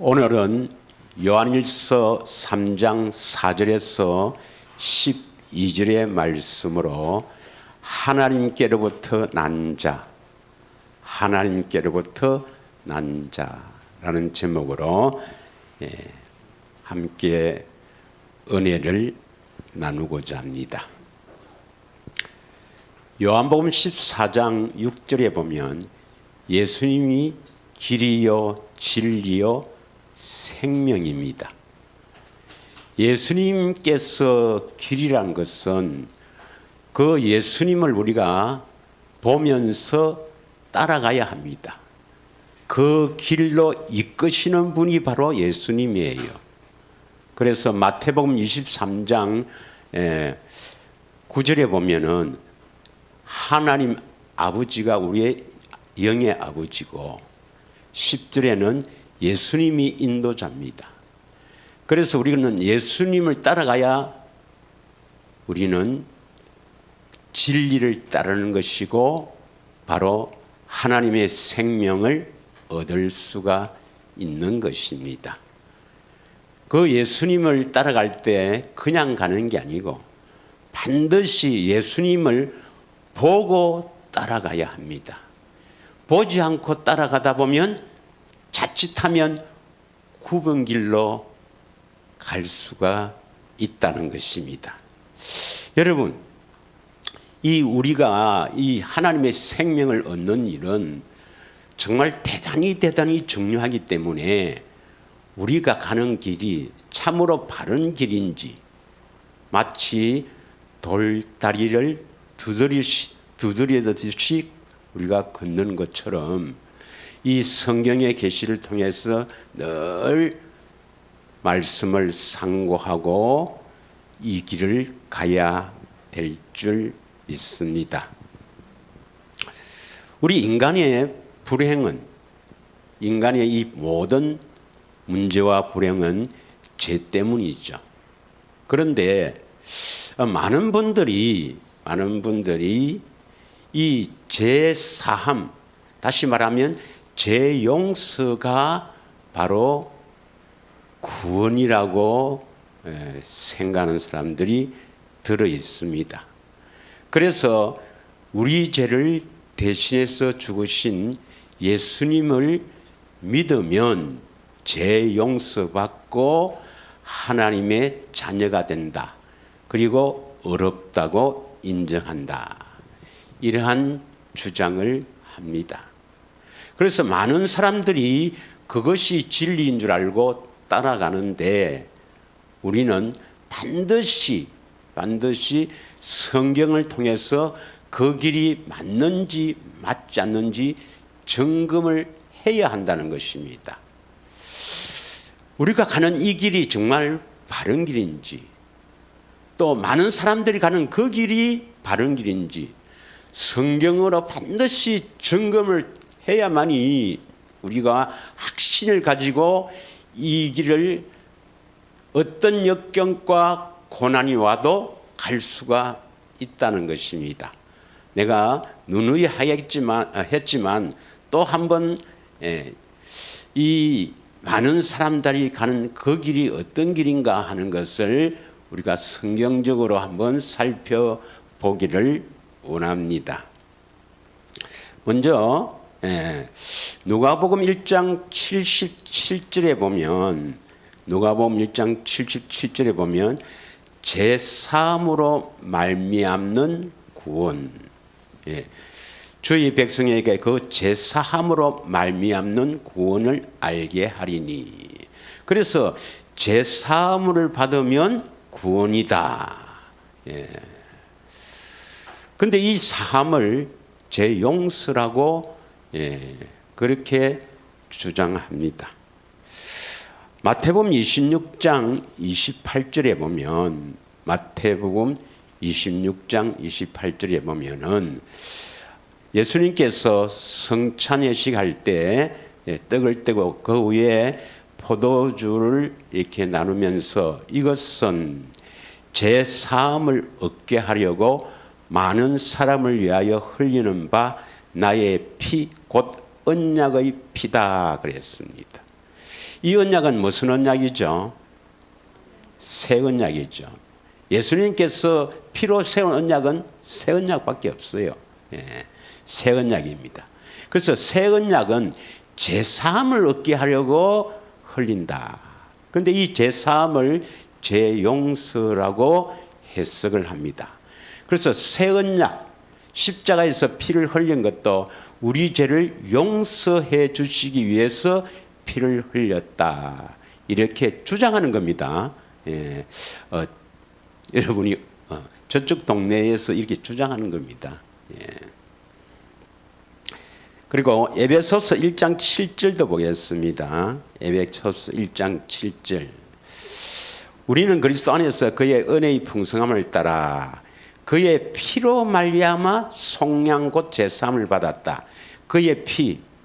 오늘은 요한일서 3장 4절에서 12절의 말씀으로 하나님께로부터 난 자, 하나님께로부터 난 자라는 제목으로 함께 은혜를 나누고자 합니다. 요한복음 14장 6절에 보면 예수님이 길이요 진리요 생명입니다. 예수님께서 길이란 것은 그 예수님을 우리가 보면서 따라가야 합니다. 그 길로 이끄시는 분이 바로 예수님이에요. 그래서 마태복음 23장 9절에 보면은 하나님 아버지가 우리의 영의 아버지고 10절에는 예수님이 인도자입니다. 그래서 우리는 예수님을 따라가야 우리는 진리를 따르는 것이고 바로 하나님의 생명을 얻을 수가 있는 것입니다. 그 예수님을 따라갈 때 그냥 가는 게 아니고 반드시 예수님을 보고 따라가야 합니다. 보지 않고 따라가다 보면 자칫하면 굽은 길로 갈 수가 있다는 것입니다. 여러분, 우리가 이 하나님의 생명을 얻는 일은 정말 대단히 중요하기 때문에 우리가 가는 길이 참으로 바른 길인지 마치 돌다리를 두드리듯이 우리가 걷는 것처럼 이 성경의 계시를 통해서 늘 말씀을 상고하고 이 길을 가야 될 줄 믿습니다. 우리 인간의 불행은, 인간의 이 모든 문제와 불행은 죄 때문이죠. 그런데 많은 분들이 이 죄 사함, 다시 말하면 죄 용서가 바로 구원이라고 생각하는 사람들이 들어 있습니다. 그래서 우리 죄를 대신해서 죽으신 예수님을 믿으면 죄 용서받고 하나님의 자녀가 된다. 그리고 어렵다고 인정한다. 이러한 주장을 합니다. 그래서 많은 사람들이 그것이 진리인 줄 알고 따라가는데 우리는 반드시 성경을 통해서 그 길이 맞는지 맞지 않는지 점검을 해야 한다는 것입니다. 우리가 가는 이 길이 정말 바른 길인지 또 많은 사람들이 가는 그 길이 바른 길인지 성경으로 반드시 점검을 해야만이 우리가 확신을 가지고 이 길을 어떤 역경과 고난이 와도 갈 수가 있다는 것입니다. 내가 누누이 했지만 또 한번 이 많은 사람들이 가는 그 길이 어떤 길인가 하는 것을 우리가 성경적으로 한번 살펴보기를 원합니다. 먼저 누가복음 1장 77절에 보면 제3으로 말미암는 구원, 주의 백성에게 그 제3으로 말미암는 구원을 알게 하리니. 그래서 제3을 받으면 구원이다. 그런데 이 사함을 제용서라고 그렇게 주장합니다. 마태복음 26장 28절에 보면 보면은 예수님께서 성찬예식 할 때 떡을 떼고 그 위에 포도주를 이렇게 나누면서 이것은 제 사함을 얻게 하려고 많은 사람을 위하여 흘리는 바 나의 피 곧 언약의 피다 그랬습니다. 이 언약은 무슨 언약이죠? 새 언약이죠. 예수님께서 피로 세운 언약은 새 언약밖에 없어요. 예, 새 언약입니다. 그래서 새 언약은 제사함을 얻게 하려고 흘린다. 그런데 이 제사함을 제용서라고 해석을 합니다. 그래서 새 언약, 십자가에서 피를 흘린 것도 우리 죄를 용서해 주시기 위해서 피를 흘렸다. 이렇게 주장하는 겁니다. 예, 여러분이 저쪽 동네에서 이렇게 주장하는 겁니다. 예. 그리고 에베소서 1장 7절도 보겠습니다. 에베소서 1장 7절. 우리는 그리스도 안에서 그의 은혜의 풍성함을 따라 그의 피로 말미암아 속량 곧 제사함을 받았다. 그의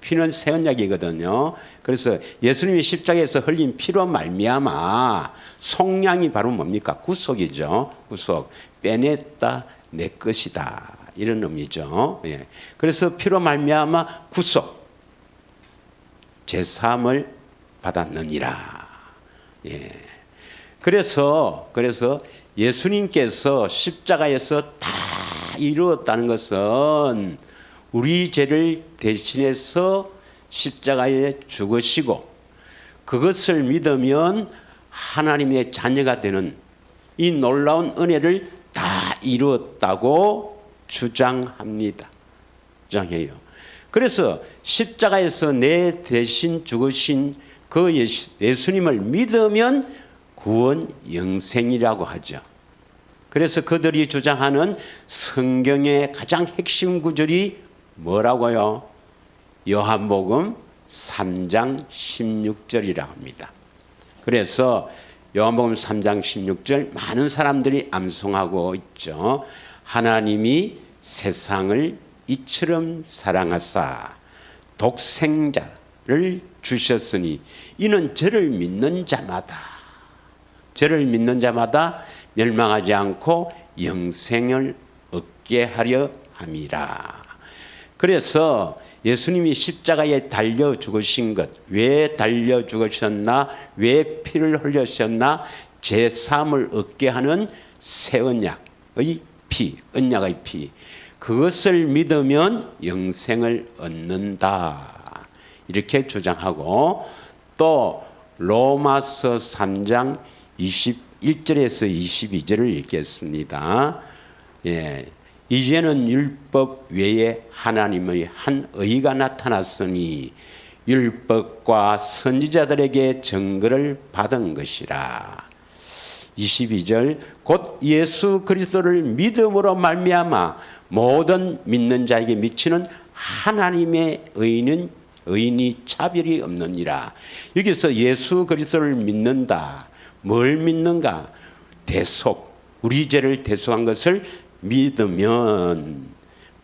피는 새 언약이거든요. 그래서 예수님이 십자가에서 흘린 피로 말미암아 속량이 바로 뭡니까? 구속이죠. 구속. 빼냈다, 내 것이다. 이런 의미죠. 예. 그래서 피로 말미암아 구속, 제사함을 받았느니라. 예. 그래서 예수님께서 십자가에서 다 이루었다는 것은 우리 죄를 대신해서 십자가에 죽으시고 그것을 믿으면 하나님의 자녀가 되는 이 놀라운 은혜를 다 이루었다고 주장합니다. 주장해요. 그래서 십자가에서 내 대신 죽으신 그 예수님을 믿으면 구원 영생이라고 하죠. 그래서 그들이 주장하는 성경의 가장 핵심 구절이 뭐라고요? 요한복음 3장 16절이라고 합니다. 그래서 요한복음 3장 16절 많은 사람들이 암송하고 있죠. 하나님이 세상을 이처럼 사랑하사 독생자를 주셨으니 이는 저를 믿는 자마다 멸망하지 않고 영생을 얻게 하려 함이라. 그래서 예수님이 십자가에 달려 죽으신 것, 왜 달려 죽으셨나, 왜 피를 흘리셨나, 제사함을 얻게 하는 새 언약의 피, 언약의 피, 그것을 믿으면 영생을 얻는다. 이렇게 주장하고 또 로마서 3장 21절에서 22절을 읽겠습니다. 예. 이제는 율법 외에 하나님의 한 의가 나타났으니 율법과 선지자들에게 증거를 받은 것이라. 22절 곧 예수 그리스도를 믿음으로 말미암아 모든 믿는 자에게 미치는 하나님의 의인이 차별이 없느니라. 여기서 예수 그리스도를 믿는다. 뭘 믿는가? 대속, 우리 죄를 대속한 것을 믿으면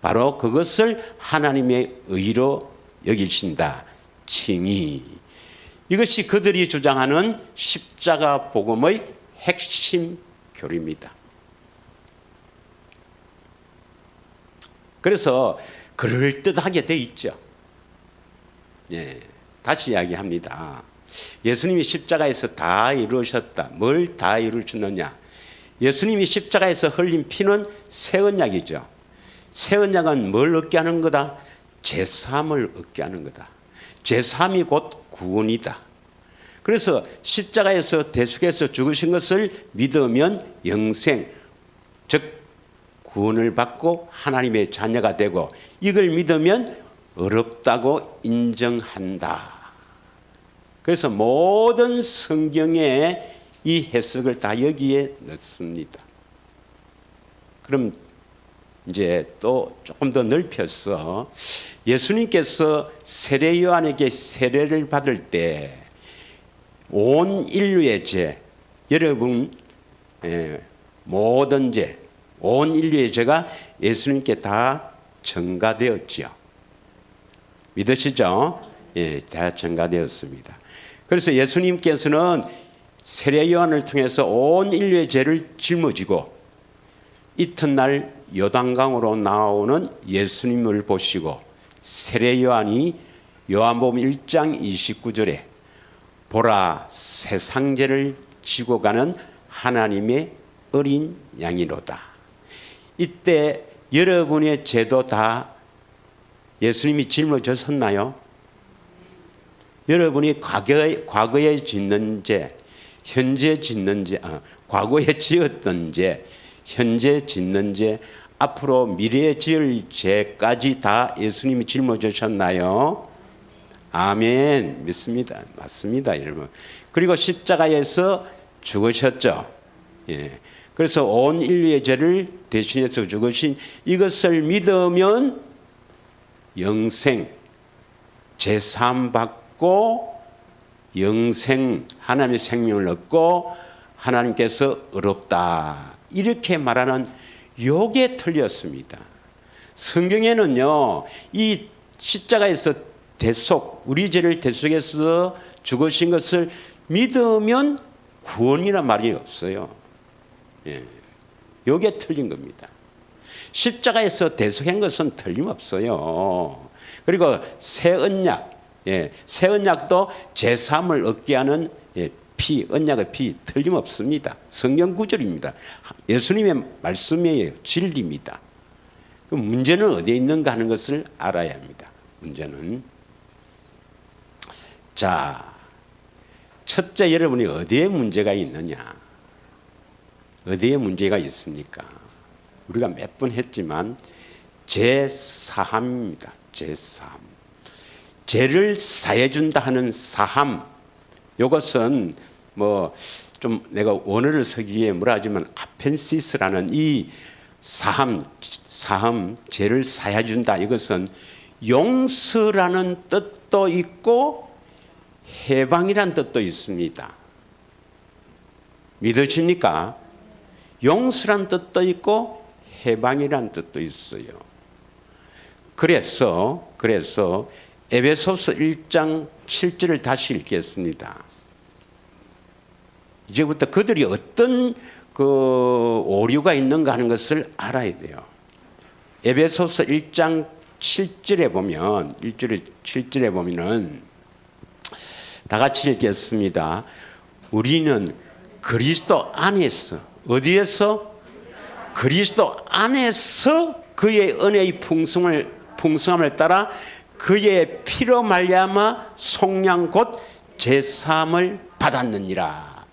바로 그것을 하나님의 의로 여기신다. 칭의. 이것이 그들이 주장하는 십자가 복음의 핵심 교리입니다. 그래서 그럴듯하게 돼 있죠. 예, 다시 이야기합니다. 예수님이 십자가에서 다 이루셨다. 뭘 다 이루셨느냐? 예수님이 십자가에서 흘린 피는 새 언약이죠. 새 언약은 뭘 얻게 하는 거다? 제사함을 얻게 하는 거다. 제사함이 곧 구원이다. 그래서 십자가에서 대속해서 죽으신 것을 믿으면 영생, 즉 구원을 받고 하나님의 자녀가 되고 이걸 믿으면 어렵다고 인정한다. 그래서 모든 성경에 이 해석을 다 여기에 넣습니다. 그럼 이제 또 조금 더 넓혀서 예수님께서 세례 요한에게 세례를 받을 때 온 인류의 죄, 여러분 모든 죄, 온 인류의 죄가 예수님께 다 전가되었죠. 믿으시죠? 예, 다 전가되었습니다. 그래서 예수님께서는 세례 요한을 통해서 온 인류의 죄를 짊어지고 이튿날 요단강으로 나오는 예수님을 보시고 세례 요한이 요한복음 1장 29절에 보라 세상 죄를 지고 가는 하나님의 어린 양이로다. 이때 여러분의 죄도 다 예수님이 짊어졌었나요? 여러분이 과거에 짓는 죄, 현재 짓는 죄, 과거에 지었던 죄, 현재 짓는 죄, 앞으로 미래에 지을 죄까지 다 예수님이 짊어지셨나요? 아멘. 믿습니다. 맞습니다, 여러분. 그리고 십자가에서 죽으셨죠. 예. 그래서 온 인류의 죄를 대신해서 죽으신 이것을 믿으면 영생, 제사함 받고 영생, 하나님의 생명을 얻고 하나님께서 의롭다. 이렇게 말하는 요게 틀렸습니다. 성경에는요, 이 십자가에서 대속, 우리 죄를 대속해서 죽으신 것을 믿으면 구원이란 말이 없어요. 예. 요게 틀린 겁니다. 십자가에서 대속한 것은 틀림없어요. 그리고 새 언약, 예, 새 언약도 제사함을 얻게 하는 피, 언약의 피 틀림없습니다. 성경 구절입니다. 예수님의 말씀이에요. 진리입니다. 그 문제는 어디에 있는가 하는 것을 알아야 합니다. 문제는 자, 첫째 여러분이 어디에 문제가 있느냐? 어디에 문제가 있습니까? 우리가 몇 번 했지만 제사함입니다. 제사함. 죄를 사해 준다 하는 사함. 이것은 뭐 좀 내가 원어를 쓰기에 뭐라 하지만 아펜시스라는 이 사함, 죄를 사해 준다. 이것은 용서라는 뜻도 있고 해방이라는 뜻도 있습니다. 믿으십니까? 용서라는 뜻도 있고 해방이라는 뜻도 있어요. 그래서 에베소서 1장 7절을 다시 읽겠습니다. 이제부터 그들이 어떤 그 오류가 있는가 하는 것을 알아야 돼요. 에베소서 1장 7절에 보면 7절에 보면은 다 같이 읽겠습니다. 우리는 그리스도 안에서, 어디에서? 그리스도 안에서 그의 은혜의 풍성함을 따라 그의 피로 말미암아 속량 곧 제사함을 받았느니라.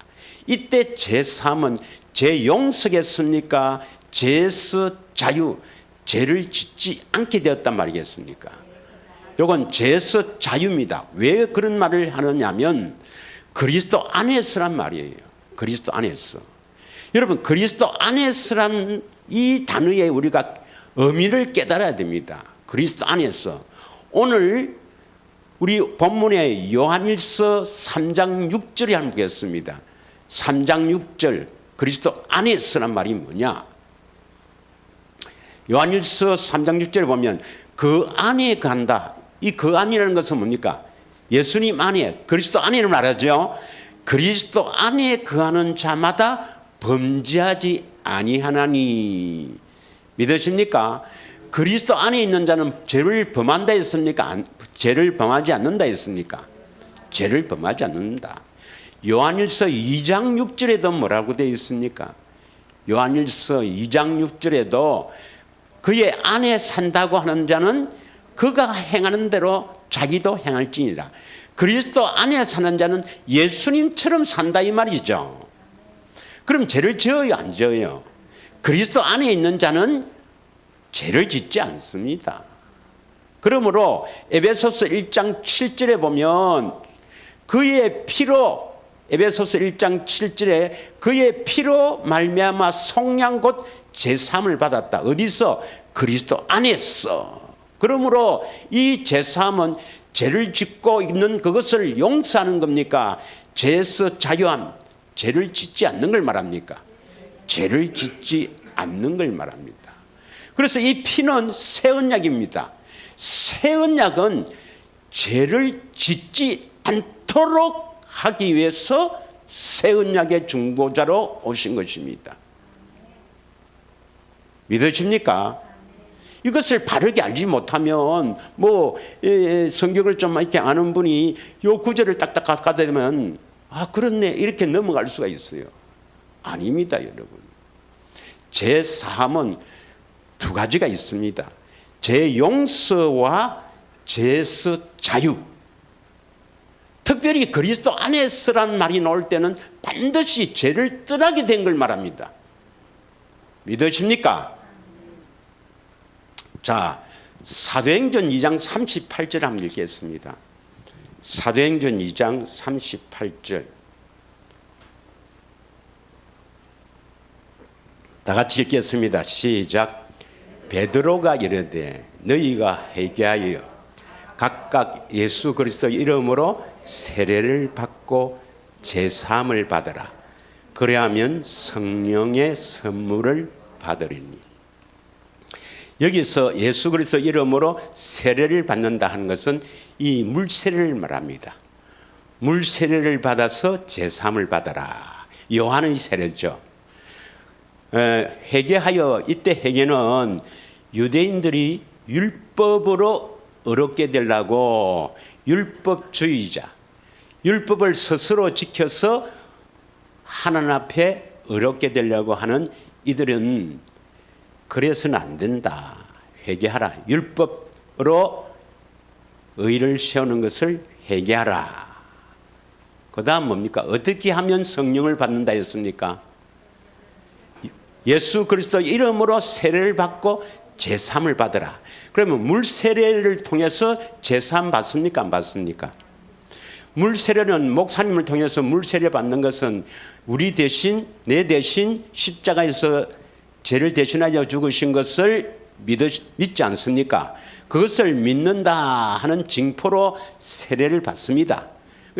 이때 제사함은 죄 용서겠습니까? 죄에서 자유, 죄를 짓지 않게 되었단 말이겠습니까? 이건 죄에서 자유입니다. 왜 그런 말을 하느냐면 그리스도 안에서란 말이에요. 그리스도 안에서. 여러분, 그리스도 안에서란 이 단어에 우리가 의미를 깨달아야 됩니다. 그리스도 안에서. 오늘 우리 본문의 요한일서 3장 6절에 한번 보겠습니다. 3장 6절, 그리스도 안에서란 말이 뭐냐? 요한일서 3장 6절에 보면 그 안에 간다. 이 그 안이라는 것은 뭡니까? 예수님 안에, 그리스도 안에를 말하죠. 그리스도 안에 거하는 자마다 범죄하지 아니하나니. 믿으십니까? 그리스도 안에 있는 자는 죄를 범한다 했습니까? 죄를 범하지 않는다 했습니까? 죄를 범하지 않는다. 요한일서 2장 6절에도 뭐라고 되어 있습니까? 요한일서 2장 6절에도 그의 안에 산다고 하는 자는 그가 행하는 대로 자기도 행할지니라. 그리스도 안에 사는 자는 예수님처럼 산다 이 말이죠. 그럼 죄를 지어요, 안 지어요? 그리스도 안에 있는 자는 죄를 짓지 않습니다. 그러므로 에베소서 1장 7절에 보면 그의 피로, 에베소서 1장 7절에 그의 피로 말미암아 속량 곧 제사함을 받았다. 어디서? 그리스도 안에서. 그러므로 이 제사함은 죄를 짓고 있는 그것을 용서하는 겁니까? 죄에서 자유함, 죄를 짓지 않는 걸 말합니까? 죄를 짓지 않는 걸 말합니다. 그래서 이 피는 새 언약입니다. 새 언약은 죄를 짓지 않도록 하기 위해서 새 언약의 중보자로 오신 것입니다. 믿으십니까? 이것을 바르게 알지 못하면 성경을 좀 이렇게 아는 분이 요 구절을 딱딱 갖다 대면 그렇네 이렇게 넘어갈 수가 있어요. 아닙니다, 여러분. 제 사함은 두 가지가 있습니다. 제 용서와 제서 자유. 특별히 그리스도 안에서란 말이 나올 때는 반드시 죄를 떠나게 된 걸 말합니다. 믿으십니까? 자, 사도행전 2장 38절 한번 읽겠습니다. 사도행전 2장 38절. 다 같이 읽겠습니다. 시작. 베드로가 이르되 너희가 회개하여 각각 예수 그리스도 이름으로 세례를 받고 제사함을 받으라. 그래야면 성령의 선물을 받으리니. 여기서 예수 그리스도 이름으로 세례를 받는다 하는 것은 이 물세례를 말합니다. 물세례를 받아서 제사함을 받아라. 요한의 세례죠. 회개하여, 이때 회개는 유대인들이 율법으로 어렵게 되려고 율법주의자, 율법을 스스로 지켜서 하나님 앞에 어렵게 되려고 하는 이들은 그래서는 안 된다. 회개하라. 율법으로 의를 세우는 것을 회개하라. 그 다음 뭡니까? 어떻게 하면 성령을 받는다 했습니까? 예수 그리스도 이름으로 세례를 받고 제사함을 받으라. 그러면 물세례를 통해서 제사함 받습니까? 안 받습니까? 물세례는 목사님을 통해서 물세례 받는 것은 우리 대신, 내 대신 십자가에서 죄를 대신하여 죽으신 것을 믿지 않습니까? 그것을 믿는다 하는 징표로 세례를 받습니다.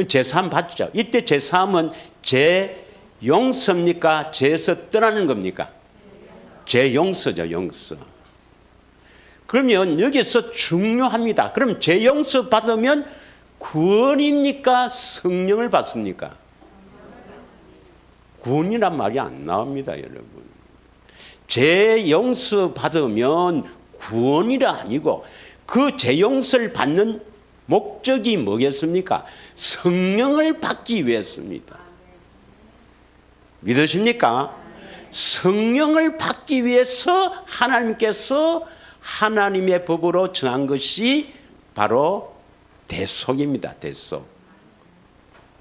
제사함 받죠. 이때 제사함은 죄 용서입니까? 죄에서 떠나는 겁니까? 죄 용서죠, 용서. 그러면 여기서 중요합니다. 그럼 죄 용서 받으면 구원입니까? 성령을 받습니까? 구원이란 말이 안 나옵니다, 여러분. 죄 용서 받으면 구원이라 아니고 그 죄 용서를 받는 목적이 뭐겠습니까? 성령을 받기 위해서입니다. 믿으십니까? 성령을 받기 위해서 하나님께서 하나님의 법으로 정한 것이 바로 대속입니다. 대속.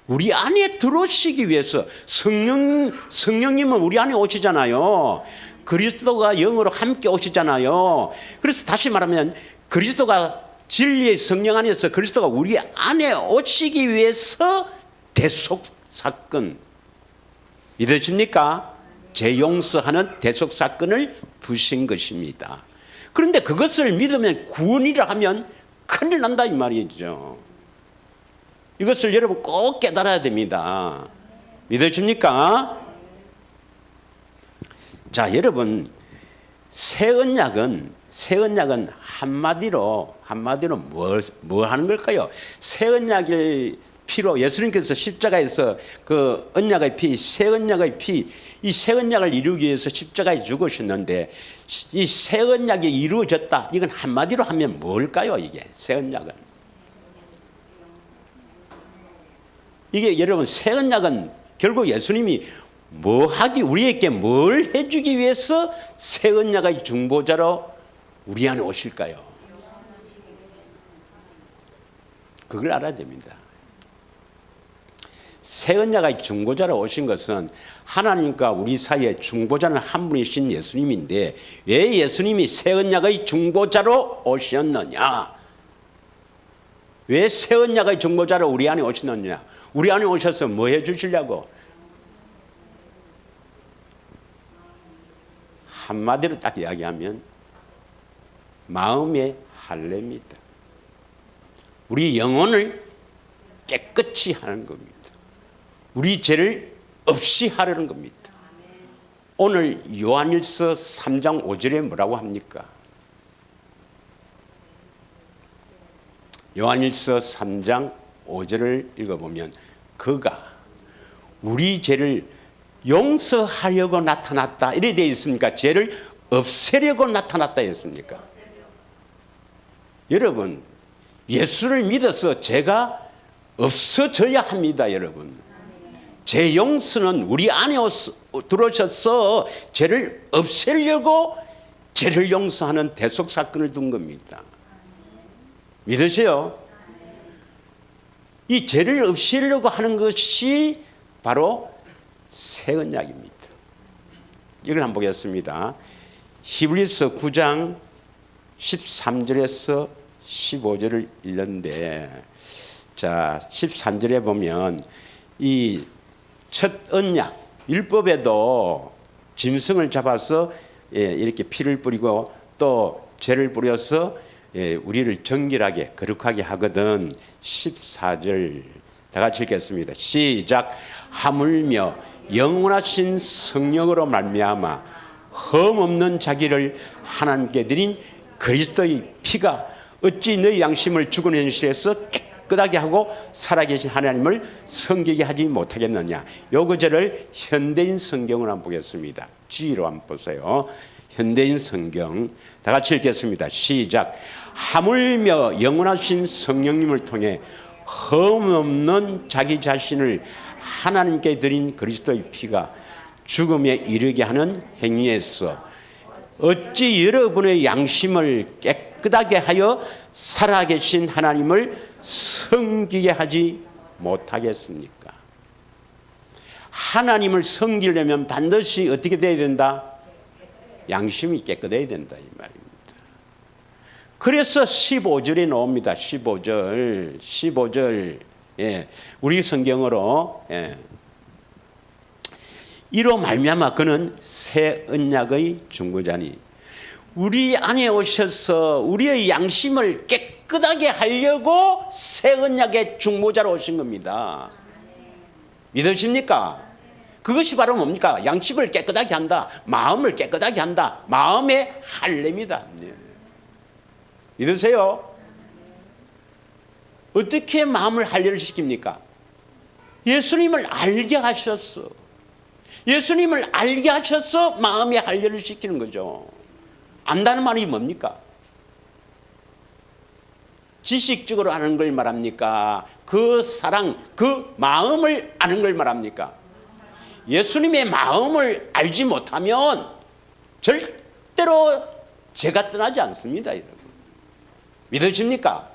우리 안에 들어오시기 위해서 성령님은 우리 안에 오시잖아요. 그리스도가 영으로 함께 오시잖아요. 그래서 다시 말하면 그리스도가 진리의 성령 안에서 그리스도가 우리 안에 오시기 위해서 대속 사건. 믿으십니까? 재용서하는 대속 사건을 두신 것입니다. 그런데 그것을 믿으면 구원이라 하면 큰일 난다 이 말이죠. 이것을 여러분 꼭 깨달아야 됩니다. 믿으십니까? 자, 여러분 새 언약은 한마디로 뭐 하는 걸까요? 새 언약의 피로 예수님께서 십자가에서 그 언약의 피, 새 언약의 피, 이 새 언약을 이루기 위해서 십자가에 죽으셨는데 이 새 언약이 이루어졌다. 이건 한마디로 하면 뭘까요? 이게 새 언약은 이게 여러분 새 언약은 결국 예수님이 우리에게 뭘 해주기 위해서 새 언약의 중보자로 우리 안에 오실까요? 그걸 알아야 됩니다. 새 언약의 중보자로 오신 것은 하나님과 우리 사이에 중보자는 한 분이신 예수님인데 왜 예수님이 새 언약의 중보자로 오셨느냐? 왜 새 언약의 중보자로 우리 안에 오시느냐? 우리 안에 오셔서 뭐 해주시려고? 한마디로 딱 이야기하면 마음의 할례입니다. 우리 영혼을 깨끗이 하는 겁니다. 우리 죄를 없이 하려는 겁니다. 오늘 요한일서 3장 5절에 뭐라고 합니까? 요한일서 3장 5절을 읽어보면 그가 우리 죄를 용서하려고 나타났다 이래 되어 있습니까? 죄를 없애려고 나타났다 했습니까? 여러분, 예수를 믿어서 죄가 없어져야 합니다. 여러분, 죄 용서는 우리 안에 들어오셔서 죄를 없애려고 죄를 용서하는 대속 사건을 둔 겁니다. 믿으세요? 이 죄를 없애려고 하는 것이 바로 새 언약입니다. 이걸 한번 보겠습니다. 히브리서 9장 13절에서 15절을 읽는데, 자, 13절에 보면 이 첫 언약, 율법에도 짐승을 잡아서 이렇게 피를 뿌리고 또 죄를 뿌려서 우리를 정결하게 거룩하게 하거든. 14절 다 같이 읽겠습니다. 시작. 하물며 영원하신 성령으로 말미암아 흠없는 자기를 하나님께 드린 그리스도의 피가 어찌 너희 양심을 죽은 현실에서 깨끗하게 하고 살아계신 하나님을 섬기게 하지 못하겠느냐. 요 구절을 현대인 성경을 한번 보겠습니다. G로 한번 보세요. 현대인 성경 다 같이 읽겠습니다. 시작. 하물며 영원하신 성령님을 통해 흠없는 자기 자신을 하나님께 드린 그리스도의 피가 죽음에 이르게 하는 행위에서 어찌 여러분의 양심을 깨끗하게 하여 살아계신 하나님을 섬기게 하지 못하겠습니까? 하나님을 섬기려면 반드시 어떻게 돼야 된다? 양심이 깨끗해야 된다 이 말입니다. 그래서 15절에 나옵니다. 15절 우리 성경으로 이로 말미암아 그는 새 언약의 중보자니, 우리 안에 오셔서 우리의 양심을 깨끗하게 하려고 새 언약의 중보자로 오신 겁니다. 믿으십니까? 그것이 바로 뭡니까? 양심을 깨끗하게 한다, 마음을 깨끗하게 한다, 마음의 할례입니다. 믿으세요? 어떻게 마음을 할례를 시킵니까? 예수님을 알게 하셨어. 예수님을 알게 하셔서 마음의 할례를 시키는 거죠. 안다는 말이 뭡니까? 지식적으로 아는 걸 말합니까? 그 사랑, 그 마음을 아는 걸 말합니까? 예수님의 마음을 알지 못하면 절대로 죄가 떠나지 않습니다, 여러분. 믿으십니까?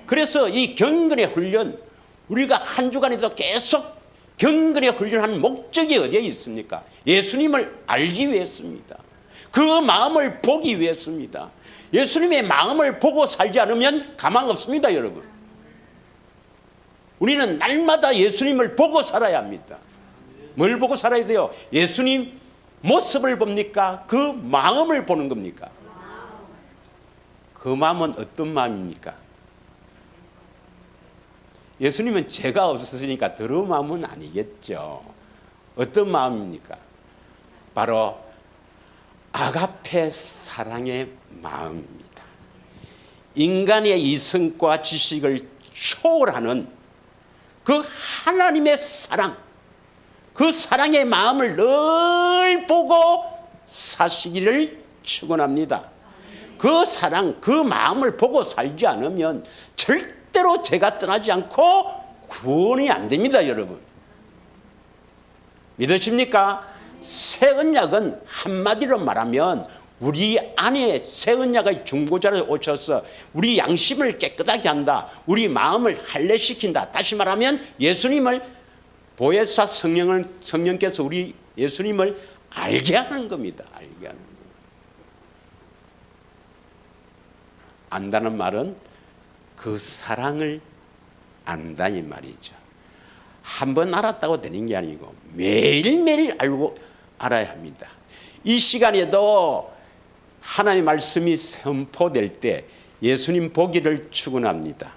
그래서 이 경건의 훈련, 우리가 한 주간에도 계속 경건의 훈련하는 목적이 어디에 있습니까? 예수님을 알기 위해서입니다. 그 마음을 보기 위해서입니다. 예수님의 마음을 보고 살지 않으면 가망 없습니다, 여러분. 우리는 날마다 예수님을 보고 살아야 합니다. 뭘 보고 살아야 돼요? 예수님 모습을 봅니까? 그 마음을 보는 겁니까? 그 마음은 어떤 마음입니까? 예수님은 죄가 없으시니까 더러운 마음은 아니겠죠. 어떤 마음입니까? 바로 아가페 사랑의 마음입니다. 인간의 이성과 지식을 초월하는 그 하나님의 사랑, 그 사랑의 마음을 늘 보고 사시기를 축원합니다. 그 사랑, 그 마음을 보고 살지 않으면 절대로 죄가 떠나지 않고 구원이 안 됩니다, 여러분. 믿으십니까? 새 언약은 한마디로 말하면 우리 안에 새 언약의 중보자로 오셔서 우리 양심을 깨끗하게 한다, 우리 마음을 할례시킨다. 다시 말하면 예수님을, 보혜사 성령께서 우리 예수님을 알게 하는 겁니다. 알게 하는 겁니다. 안다는 말은 그 사랑을 안다 이 말이죠. 한 번 알았다고 되는 게 아니고 매일매일 알아야 합니다. 이 시간에도 하나님의 말씀이 선포될 때 예수님 보기를 축원합니다.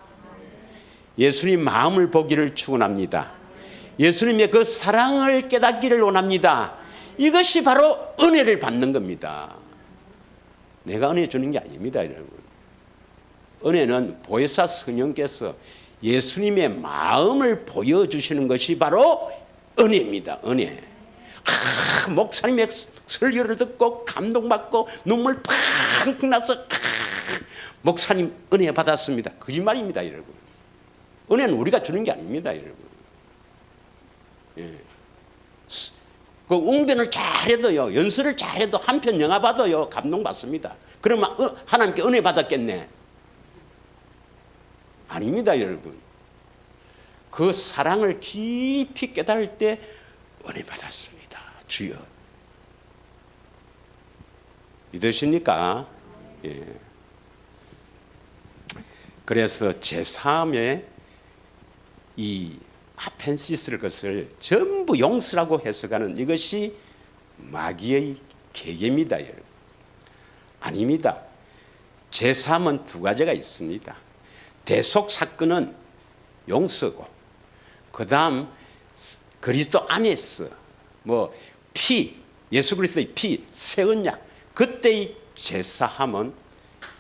예수님 마음을 보기를 축원합니다. 예수님의 그 사랑을 깨닫기를 원합니다. 이것이 바로 은혜를 받는 겁니다. 내가 은혜 주는 게 아닙니다, 여러분. 은혜는 보혜사 성령께서 예수님의 마음을 보여주시는 것이 바로 은혜입니다. 은혜. 목사님의 설교를 듣고 감동받고 눈물 팍 나서 목사님 은혜 받았습니다. 거짓말입니다, 여러분. 은혜는 우리가 주는 게 아닙니다, 여러분. 예. 그 웅변을 잘해도요, 연설을 잘해도 한 편 영화 봐도요, 감동받습니다. 그러면 하나님께 은혜 받았겠네? 아닙니다, 여러분. 그 사랑을 깊이 깨달을 때 은혜 받았습니다, 주여. 믿으십니까? 예. 그래서 제3의 이 아펜시스를 것을 전부 용서라고 해석하는 이것이 마귀의 계계입니다, 여러분. 아닙니다. 제3은 두 가지가 있습니다. 대속 사건은 용서고, 그 다음 그리스도 안에서 예수 그리스도의 피, 새 언약, 그때의 제사함은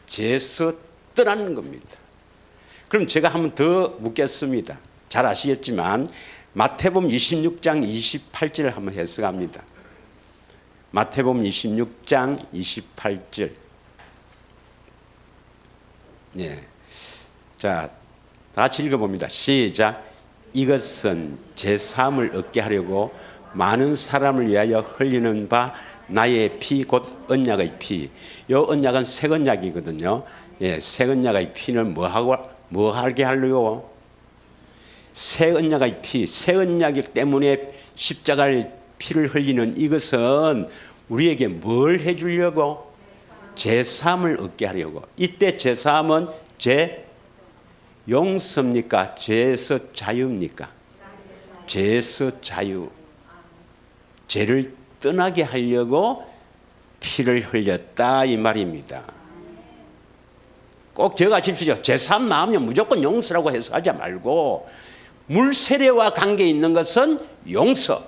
죄에서 떠나는 겁니다. 그럼 제가 한 번 더 묻겠습니다. 잘 아시겠지만 마태복음 26장 28절을 한번 해석합니다. 마태복음 26장 28절. 네. 자, 다 같이 읽어봅니다. 시작. 이것은 제3을 얻게 하려고 많은 사람을 위하여 흘리는 바 나의 피 곧 언약의 피. 이 언약은 새 언약이거든요. 예, 새 언약의 피는 뭐 하게 하려고? 새 언약의 피, 새 언약이기 때문에 십자가의 피를 흘리는 이것은 우리에게 뭘 해주려고? 제3을 얻게 하려고. 이때 제3은 용서입니까? 죄에서 자유입니까? 죄에서 자유. 죄를 떠나게 하려고 피를 흘렸다 이 말입니다. 꼭 기억하십시오. 제3 나오면 무조건 용서라고 해석하지 말고, 물 세례와 관계 있는 것은 용서.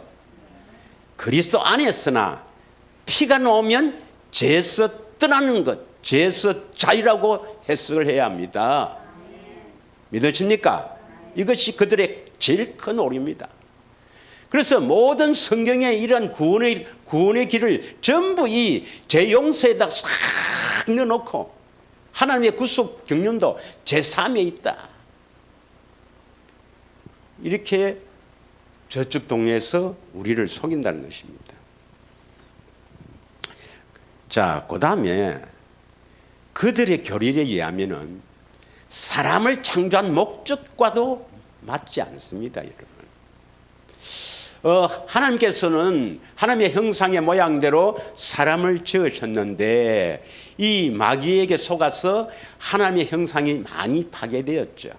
그리스도 안에서나 피가 나오면 죄에서 떠나는 것, 죄에서 자유라고 해석을 해야 합니다. 믿으십니까? 이것이 그들의 제일 큰 오류입니다. 그래서 모든 성경에 이런 구원의 길을 전부 이 죄용서에다 싹 넣어놓고, 하나님의 구속 경륜도 제3에 있다. 이렇게 저쪽 동네에서 우리를 속인다는 것입니다. 자, 그 다음에 그들의 교리에 의하면은 사람을 창조한 목적과도 맞지 않습니다, 여러분. 하나님께서는 하나님의 형상의 모양대로 사람을 지으셨는데 이 마귀에게 속아서 하나님의 형상이 많이 파괴되었죠.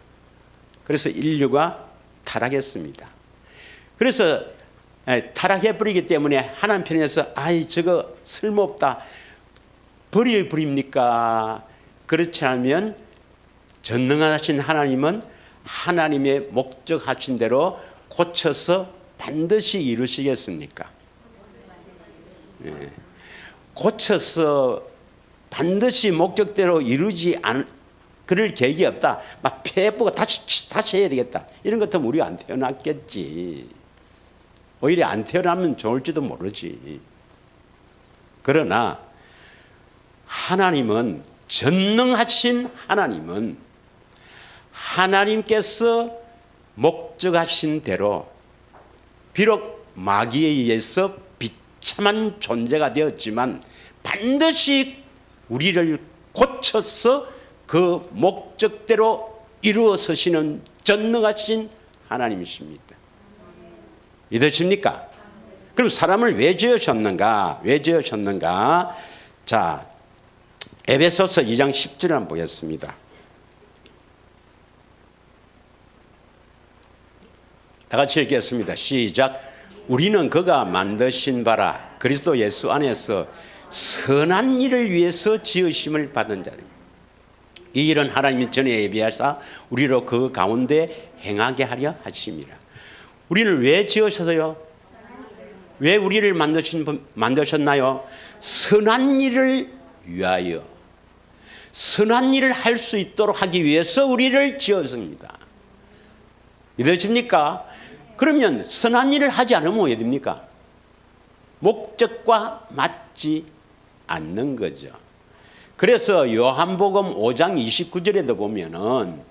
그래서 인류가 타락했습니다. 그래서 타락해버리기 때문에 하나님 편에서 저거 쓸모없다 버립니까? 그렇지 않으면 전능하신 하나님은 하나님의 목적하신 대로 고쳐서 반드시 이루시겠습니까? 고쳐서 반드시 목적대로 이루지 그럴 계획이 없다. 막 폐해보고 다시 해야 되겠다. 이런 것 같으면 우리가 안 태어났겠지. 오히려 안 태어나면 좋을지도 모르지. 그러나 하나님은, 전능하신 하나님은 하나님께서 목적하신 대로 비록 마귀에 의해서 비참한 존재가 되었지만 반드시 우리를 고쳐서 그 목적대로 이루어 서시는 전능하신 하나님이십니다. 믿으십니까? 그럼 사람을 왜 지으셨는가? 왜 지으셨는가? 자, 에베소서 2장 10절을 한번 보겠습니다. 다 같이 읽겠습니다. 시작. 우리는 그가 만드신 바라 그리스도 예수 안에서 선한 일을 위해서 지으심을 받은 자입니다. 이 일은 하나님이 전에 예비하사 우리로 그 가운데 행하게 하려 하심이라. 우리를 왜 지으셔서요? 왜 우리를 만드셨나요? 선한 일을 위하여. 선한 일을 할 수 있도록 하기 위해서 우리를 지었습니다. 믿으십니까? 그러면 선한 일을 하지 않으면 어떻게 됩니까? 목적과 맞지 않는 거죠. 그래서 요한복음 5장 29절에도 보면은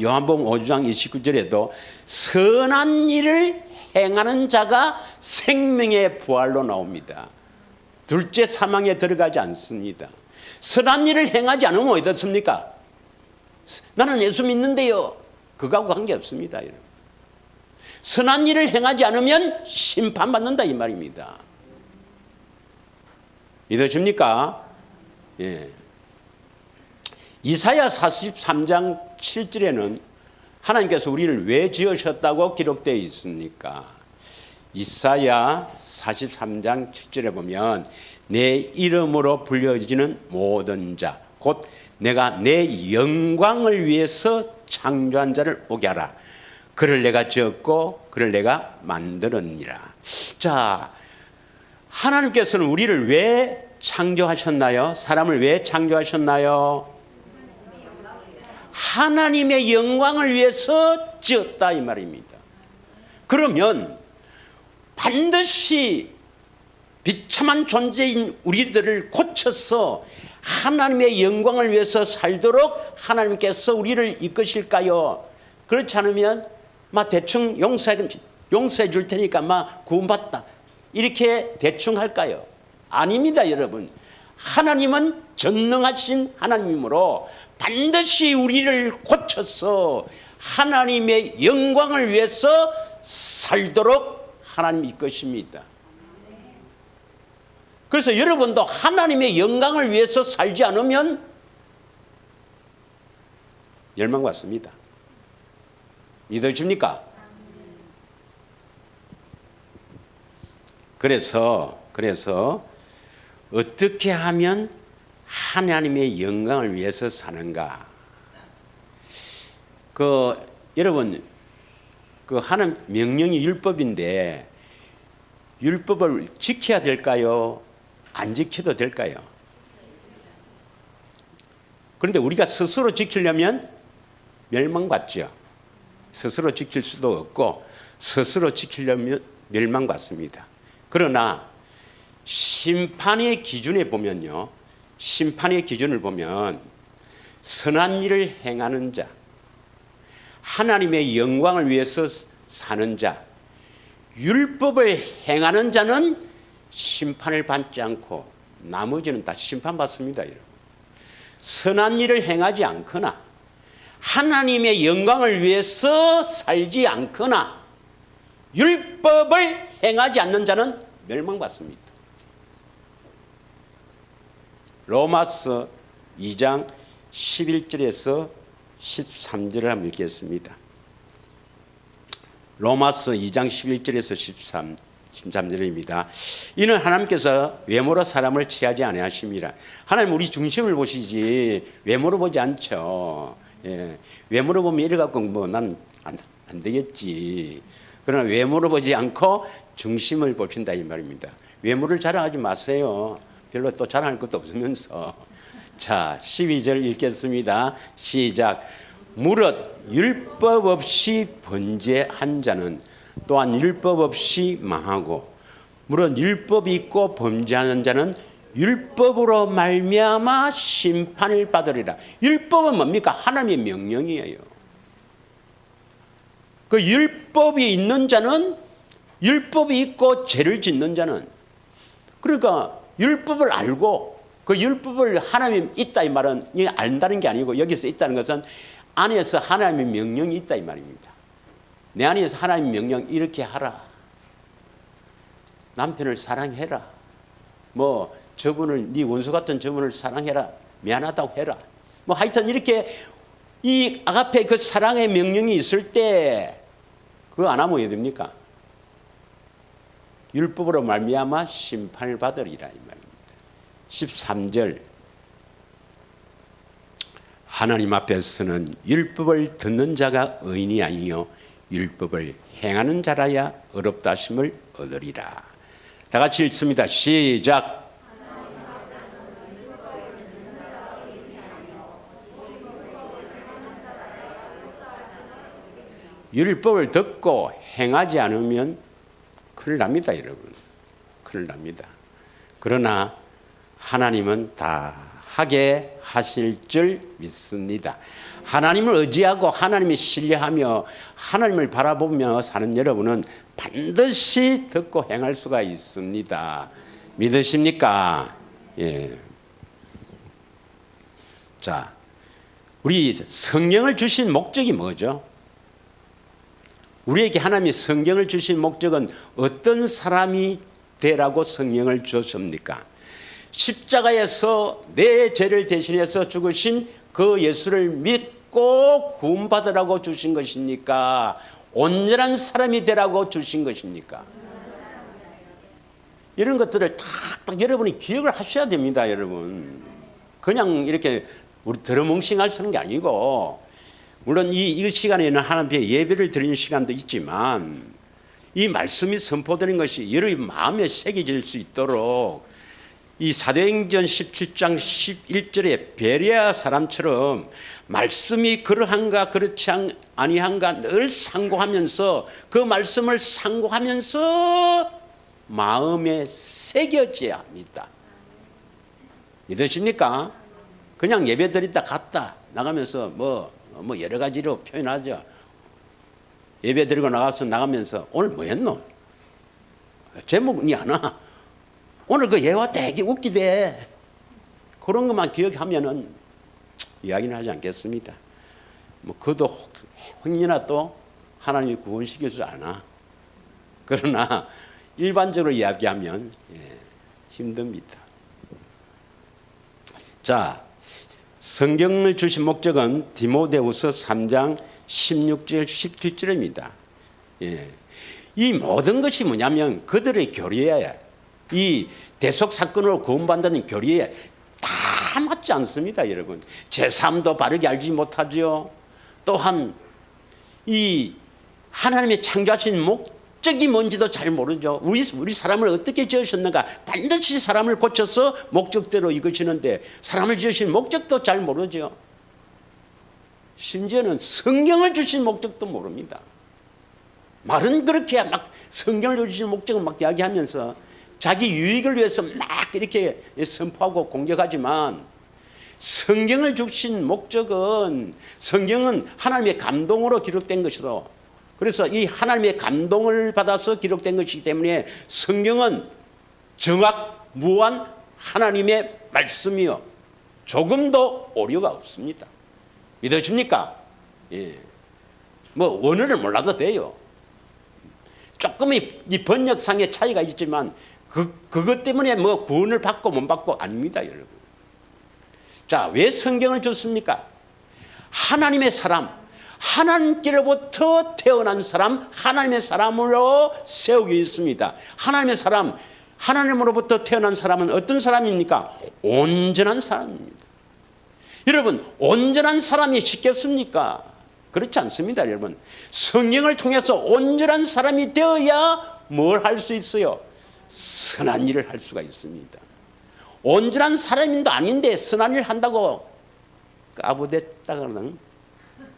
요한복음 5장 29절에도 선한 일을 행하는 자가 생명의 부활로 나옵니다. 둘째 사망에 들어가지 않습니다. 선한 일을 행하지 않으면 어떻습니까? 나는 예수 믿는데요. 그거하고 관계없습니다. 여러분. 선한 일을 행하지 않으면 심판받는다 이 말입니다. 믿으십니까? 예. 이사야 43장 7절에는 하나님께서 우리를 왜 지으셨다고 기록되어 있습니까? 이사야 43장 7절에 보면 내 이름으로 불려지는 모든 자, 곧 내가 내 영광을 위해서 창조한 자를 오게 하라. 그를 내가 지었고 그를 내가 만들었니라. 자, 하나님께서는 우리를 왜 창조하셨나요? 사람을 왜 창조하셨나요? 하나님의 영광을 위해서 지었다 이 말입니다. 그러면 반드시 비참한 존재인 우리들을 고쳐서 하나님의 영광을 위해서 살도록 하나님께서 우리를 이끄실까요? 그렇지 않으면 대충 용서해 줄 테니까 구원받다 이렇게 대충 할까요? 아닙니다, 여러분. 하나님은 전능하신 하나님이므로 반드시 우리를 고쳐서 하나님의 영광을 위해서 살도록 하나님이 이끄십니다. 그래서 여러분도 하나님의 영광을 위해서 살지 않으면 멸망받습니다. 믿어집니까? 그래서 어떻게 하면 하나님의 영광을 위해서 사는가? 여러분, 하나님 명령이 율법인데 율법을 지켜야 될까요? 안 지켜도 될까요? 그런데 우리가 스스로 지키려면 멸망받죠. 스스로 지킬 수도 없고 스스로 지키려면 멸망받습니다. 그러나 심판의 기준에 보면요. 심판의 기준을 보면 선한 일을 행하는 자, 하나님의 영광을 위해서 사는 자, 율법을 행하는 자는 심판을 받지 않고 나머지는 다 심판받습니다. 선한 일을 행하지 않거나 하나님의 영광을 위해서 살지 않거나 율법을 행하지 않는 자는 멸망받습니다. 로마서 2장 11절에서 13절을 한번 읽겠습니다. 로마서 2장 11절에서 13절입니다. 이는 하나님께서 외모로 사람을 취하지 아니하심이라. 하나님 우리 중심을 보시지 외모로 보지 않죠. 외모로 보면 이래갖고 난 안 되겠지. 그러나 외모로 보지 않고 중심을 보신다 이 말입니다. 외모를 자랑하지 마세요. 별로 또 자랑할 것도 없으면서. 자, 12절 읽겠습니다. 시작. 무릇 율법 없이 번제한 자는 또한 율법 없이 망하고 무릇 율법이 있고 범죄하는 자는 율법으로 말미암아 심판을 받으리라. 율법은 뭡니까? 하나님의 명령이에요. 그 율법이 있는 자는 율법이 있고 죄를 짓는 자는 그러니까 율법을 알고 그 율법을 하나님이 있다 이 말은 안다는 게 아니고 여기서 있다는 것은 안에서 하나님의 명령이 있다 이 말입니다. 내 안에서 하나님의 명령 이렇게 하라. 남편을 사랑해라. 저분을 네 원수 같은 저분을 사랑해라. 미안하다고 해라. 하여튼 이렇게 이 앞에 그 사랑의 명령이 있을 때 그거 안 하면 어떻게 됩니까? 율법으로 말미암아 심판을 받으리라 이 말입니다. 13절 하나님 앞에서는 율법을 듣는 자가 의인이 아니요 율법을 행하는 자라야 의롭다 하심을 얻으리라. 다 같이 읽습니다. 시작. 율법을 듣고 행하지 않으면 큰일 납니다, 여러분. 큰일 납니다. 그러나 하나님은 다 하게 하실 줄 믿습니다. 하나님을 의지하고 하나님을 신뢰하며 하나님을 바라보며 사는 여러분은 반드시 듣고 행할 수가 있습니다. 믿으십니까? 예. 자, 우리 성경을 주신 목적이 뭐죠? 우리에게 하나님이 성경을 주신 목적은 어떤 사람이 되라고 성경을 주셨습니까? 십자가에서 내 죄를 대신해서 죽으신 그 예수를 믿고 구원받으라고 주신 것입니까? 온전한 사람이 되라고 주신 것입니까? 이런 것들을 딱 여러분이 기억을 하셔야 됩니다, 여러분. 그냥 이렇게 우리 드러뭉싱할 쓰는 게 아니고, 물론 이 시간에는 하나님 앞에 예배를 드리는 시간도 있지만 이 말씀이 선포되는 것이 여러분 마음에 새겨질 수 있도록 이 사도행전 17장 11절에 베레아 사람처럼 말씀이 그러한가 그렇지 아니한가 늘 상고하면서 그 말씀을 상고하면서 마음에 새겨져야 합니다. 믿으십니까? 그냥 예배 드리다 갔다 나가면서 뭐 여러 가지로 표현하죠. 예배 드리고 나가면서 오늘 뭐 했노? 제목이 안 와. 오늘 그 예화 되게 웃기대. 그런 것만 기억하면은 이야기는 하지 않겠습니다. 뭐 그도 혹이나 또 하나님이 구원시켜주지 않아. 그러나 일반적으로 이야기하면 힘듭니다. 자, 성경을 주신 목적은 디모데후서 3장 16절 17절입니다. 이 모든 것이 뭐냐면 그들의 교리에 이 대속 사건으로 구원받는 교리에 다 맞지 않습니다, 여러분. 제3도 바르게 알지 못하죠. 또한 이 하나님의 창조하신 목적이 뭔지도 잘 모르죠. 우리 사람을 어떻게 지으셨는가 반드시 사람을 고쳐서 목적대로 이끄시는데 사람을 지으신 목적도 잘 모르죠. 심지어는 성경을 주신 목적도 모릅니다. 말은 그렇게 막 성경을 주신 목적을 막 이야기하면서 자기 유익을 위해서 막 이렇게 선포하고 공격하지만 성경을 주신 목적은 성경은 하나님의 감동으로 기록된 것이로 그래서 이 하나님의 감동을 받아서 기록된 것이기 때문에 성경은 정확무한 하나님의 말씀이요 조금도 오류가 없습니다. 믿으십니까? 뭐 원어를 몰라도 돼요. 조금 이 번역상의 차이가 있지만 그것 때문에 뭐 구원을 받고 못 받고 아닙니다, 여러분. 자, 왜 성경을 줬습니까? 하나님의 사람, 하나님께로부터 태어난 사람, 하나님의 사람으로 세우기 있습니다. 하나님의 사람, 하나님으로부터 태어난 사람은 어떤 사람입니까? 온전한 사람입니다. 여러분, 온전한 사람이 쉽겠습니까? 그렇지 않습니다, 여러분. 성령을 통해서 온전한 사람이 되어야 뭘 할 수 있어요? 선한 일을 할 수가 있습니다. 온전한 사람도 아닌데 선한 일을 한다고 까부댔다가는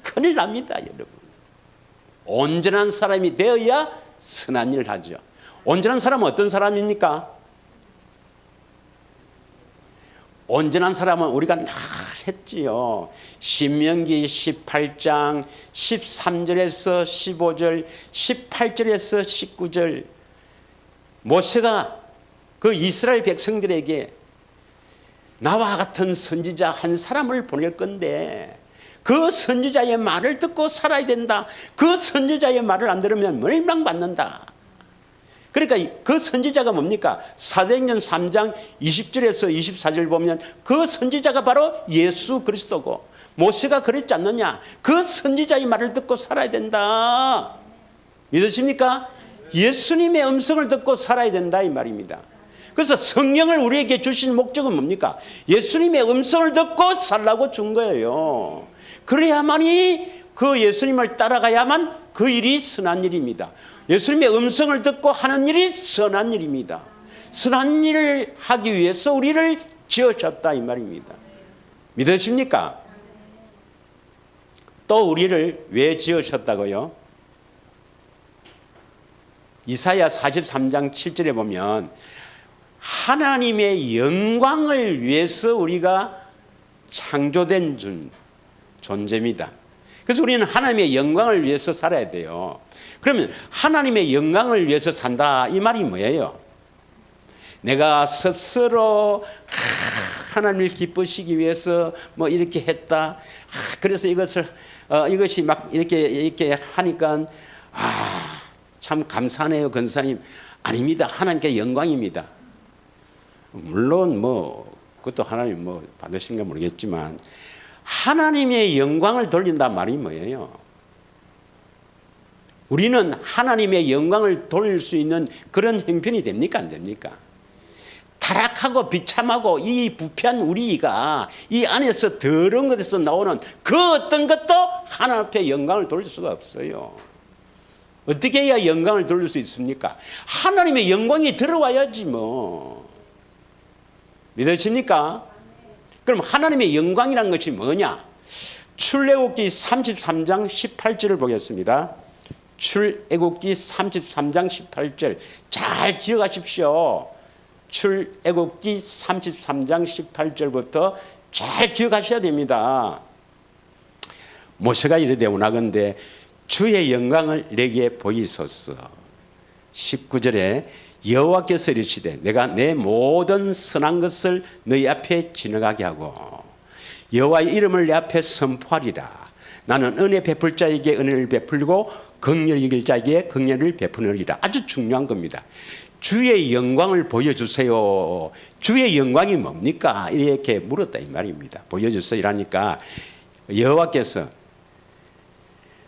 큰일 납니다, 여러분. 온전한 사람이 되어야 선한 일을 하죠. 온전한 사람은 어떤 사람입니까? 온전한 사람은 우리가 늘 했지요. 신명기 18장 13절에서 15절, 18절에서 19절 모세가 그 이스라엘 백성들에게 나와 같은 선지자 한 사람을 보낼 건데 그 선지자의 말을 듣고 살아야 된다. 그 선지자의 말을 안 들으면 멸망받는다. 그러니까 그 선지자가 뭡니까? 사도행전 3장 20절에서 24절 보면 그 선지자가 바로 예수 그리스도고 모세가 그랬지 않느냐? 그 선지자의 말을 듣고 살아야 된다. 믿으십니까? 예수님의 음성을 듣고 살아야 된다 이 말입니다. 그래서 성령을 우리에게 주신 목적은 뭡니까? 예수님의 음성을 듣고 살라고 준 거예요. 그래야만이 그 예수님을 따라가야만 그 일이 선한 일입니다. 예수님의 음성을 듣고 하는 일이 선한 일입니다. 선한 일을 하기 위해서 우리를 지으셨다 이 말입니다. 믿으십니까? 또 우리를 왜 지으셨다고요? 이사야 43장 7절에 보면 하나님의 영광을 위해서 우리가 창조된 존재입니다. 그래서 우리는 하나님의 영광을 위해서 살아야 돼요. 그러면 하나님의 영광을 위해서 산다 이 말이 뭐예요? 내가 스스로 하나님을 기쁘시기 위해서 뭐 이렇게 했다. 그래서 이것이 막 이렇게 하니까 참 감사하네요, 권사님. 아닙니다. 하나님께 영광입니다. 물론 뭐 그것도 하나님 뭐 받으신가 모르겠지만 하나님의 영광을 돌린단 말이 뭐예요? 우리는 하나님의 영광을 돌릴 수 있는 그런 형편이 됩니까? 안 됩니까? 타락하고 비참하고 이 부패한 우리가 이 안에서 더러운 것에서 나오는 그 어떤 것도 하나님 앞에 영광을 돌릴 수가 없어요. 어떻게 해야 영광을 돌릴 수 있습니까? 하나님의 영광이 들어와야지 뭐. 믿으십니까? 그럼 하나님의 영광이란 것이 뭐냐? 출애굽기 33장 18절을 보겠습니다. 출애굽기 33장 18절 잘 기억하십시오. 출애굽기 33장 18절부터 잘 기억하셔야 됩니다. 모세가 이르되 원하건대 주의 영광을 내게 보이소서. 19절에 여호와께서 이르시되 내가 내 모든 선한 것을 너희 앞에 지나가게 하고 여호와의 이름을 내 앞에 선포하리라. 나는 은혜 베풀 자에게 은혜를 베풀고 긍휼히 여길 자에게 긍휼을 베푸느니라. 아주 중요한 겁니다. 주의 영광을 보여주세요. 주의 영광이 뭡니까? 이렇게 물었다 이 말입니다. 보여주세요 이라니까 여호와께서